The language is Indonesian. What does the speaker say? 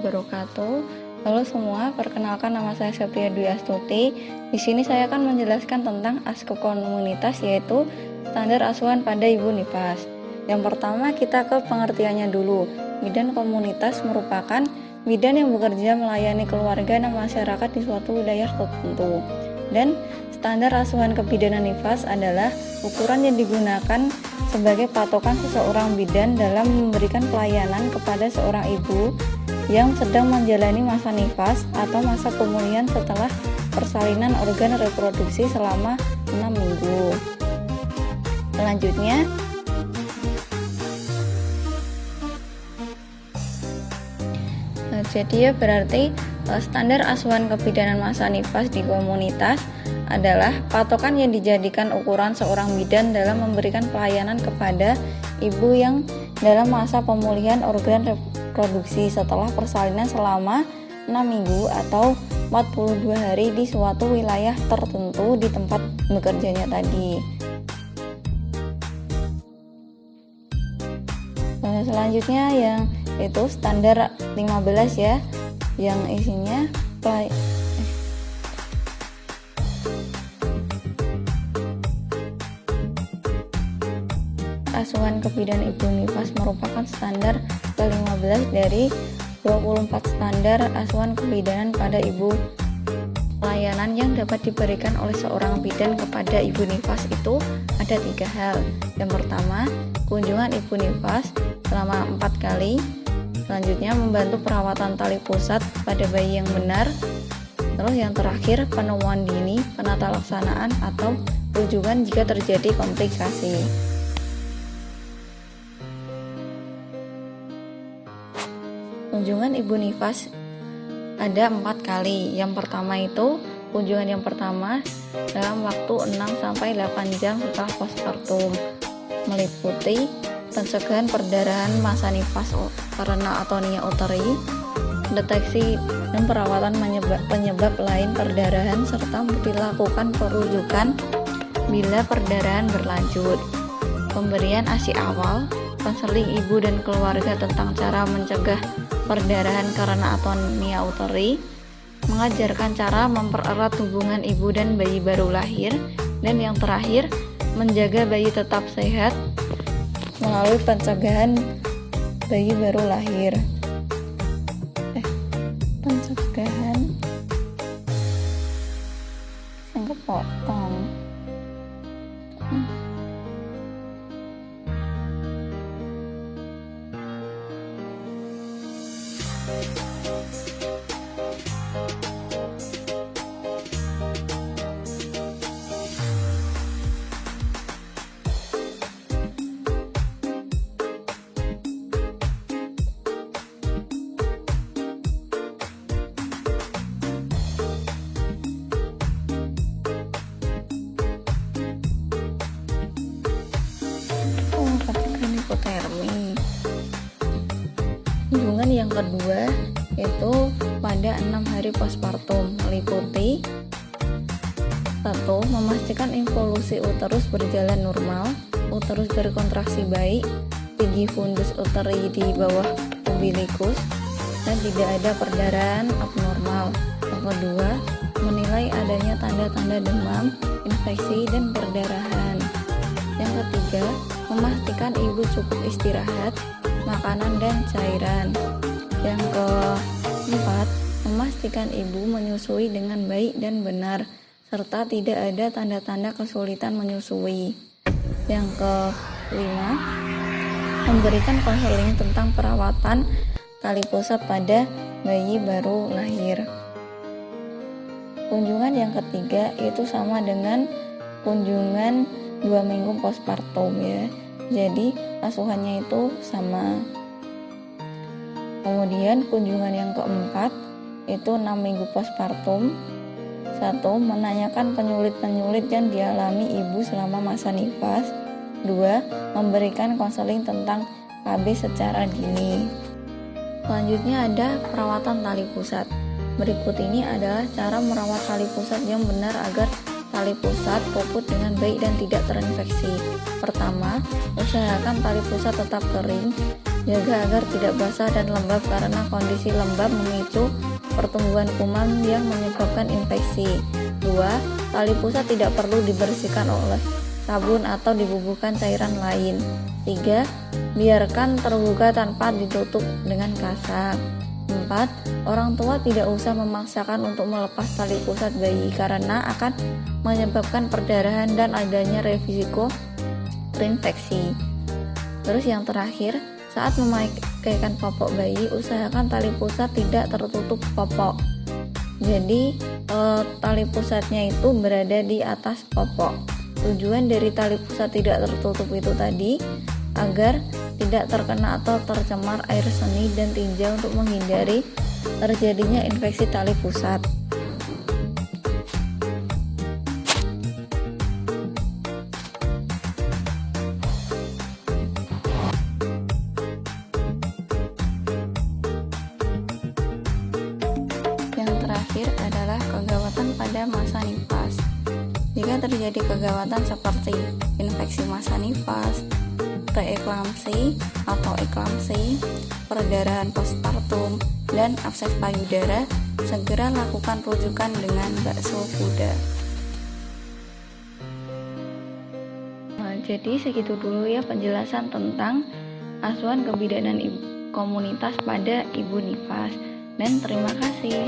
wabarakatuh. Halo semua, perkenalkan nama saya Sepria Dwi Astuti. Di sini saya akan menjelaskan tentang ASKO komunitas, yaitu standar asuhan pada ibu nifas. Yang pertama kita ke pengertiannya dulu. Bidan komunitas merupakan bidan yang bekerja melayani keluarga dan masyarakat di suatu wilayah tertentu. Dan standar asuhan kebidanan nifas adalah ukuran yang digunakan sebagai patokan seseorang bidan dalam memberikan pelayanan kepada seorang ibu yang sedang menjalani masa nifas atau masa pemulihan setelah persalinan organ reproduksi selama 6 minggu. Selanjutnya, jadi berarti standar asuhan kebidanan masa nifas di komunitas adalah patokan yang dijadikan ukuran seorang bidan dalam memberikan pelayanan kepada ibu yang dalam masa pemulihan organ reproduksi setelah persalinan selama 6 minggu atau 42 hari di suatu wilayah tertentu di tempat bekerjanya tadi. Selanjutnya yang itu standar 15 ya, yang isinya asuhan kebidanan ibu nifas merupakan standar ke-15 dari 24 standar asuhan kebidanan pada ibu. Pelayanan yang dapat diberikan oleh seorang bidan kepada ibu nifas itu ada 3 hal. Yang pertama, kunjungan ibu nifas selama 4 kali. Selanjutnya, membantu perawatan tali pusat pada bayi yang benar. Terus yang terakhir, penemuan dini, penata laksanaan atau rujukan jika terjadi komplikasi. Kunjungan ibu nifas ada 4 kali. Yang pertama itu kunjungan yang pertama dalam waktu 6-8 jam setelah postpartum, meliputi pencegahan perdarahan masa nifas karena atonia uteri, deteksi dan perawatan penyebab lain perdarahan, serta dilakukan perujukan bila perdarahan berlanjut. Pemberian ASI awal, konseling ibu dan keluarga tentang cara mencegah perdarahan karena atonia uteri, mengajarkan cara mempererat hubungan ibu dan bayi baru lahir, dan yang terakhir, menjaga bayi tetap sehat melalui pencegahan bayi baru lahir. Pencegahan yang kepotong. Hipotermi. Kunjungan yang kedua itu pada 6 hari postpartum, meliputi 1. Memastikan involusi uterus berjalan normal, uterus berkontraksi baik, tinggi fundus uteri di bawah umbilikus, dan tidak ada perdarahan abnormal. Yang kedua, menilai adanya tanda-tanda demam, infeksi, dan perdarahan. Yang ketiga, memastikan ibu cukup istirahat, makanan, dan cairan. Yang keempat, memastikan ibu menyusui dengan baik dan benar, serta tidak ada tanda-tanda kesulitan menyusui. Yang kelima, memberikan konseling tentang perawatan tali pusat pada bayi baru lahir. Kunjungan yang ketiga itu sama dengan kunjungan 2 minggu postpartum ya, jadi asuhannya itu sama. Kemudian kunjungan yang keempat itu 6 minggu postpartum. 1. Menanyakan penyulit-penyulit yang dialami ibu selama masa nifas. 2. Memberikan konseling tentang KB secara dini. Selanjutnya ada perawatan tali pusat. Berikut ini adalah cara merawat tali pusat yang benar agar tali pusat puput dengan baik dan tidak terinfeksi. Pertama, usahakan tali pusat tetap kering Jaga agar tidak basah dan lembab karena kondisi lembab memicu pertumbuhan kuman yang menyebabkan infeksi. 2. Tali pusat tidak perlu dibersihkan oleh sabun atau dibubuhkan cairan lain. 3. Biarkan terbuka tanpa ditutup dengan kasar. 4. Orang tua tidak usah memaksakan untuk melepas tali pusat bayi karena akan menyebabkan perdarahan dan adanya risiko terinfeksi. Terus yang terakhir, saat memakaikan popok bayi, usahakan tali pusat tidak tertutup popok. Jadi tali pusatnya itu berada di atas popok. Tujuan dari tali pusat tidak tertutup itu tadi agar tidak terkena atau tercemar air seni dan tinja untuk menghindari terjadinya infeksi tali pusat. Yang terakhir adalah kegawatan pada masa nifas. Jika terjadi kegawatan seperti infeksi masa nifas, preeklamsi atau eklamsi, perdarahan postpartum, dan abses payudara, segera lakukan rujukan dengan bakso kuda. Nah, jadi segitu dulu ya penjelasan tentang asuhan kebidanan komunitas pada ibu nifas. Dan terima kasih.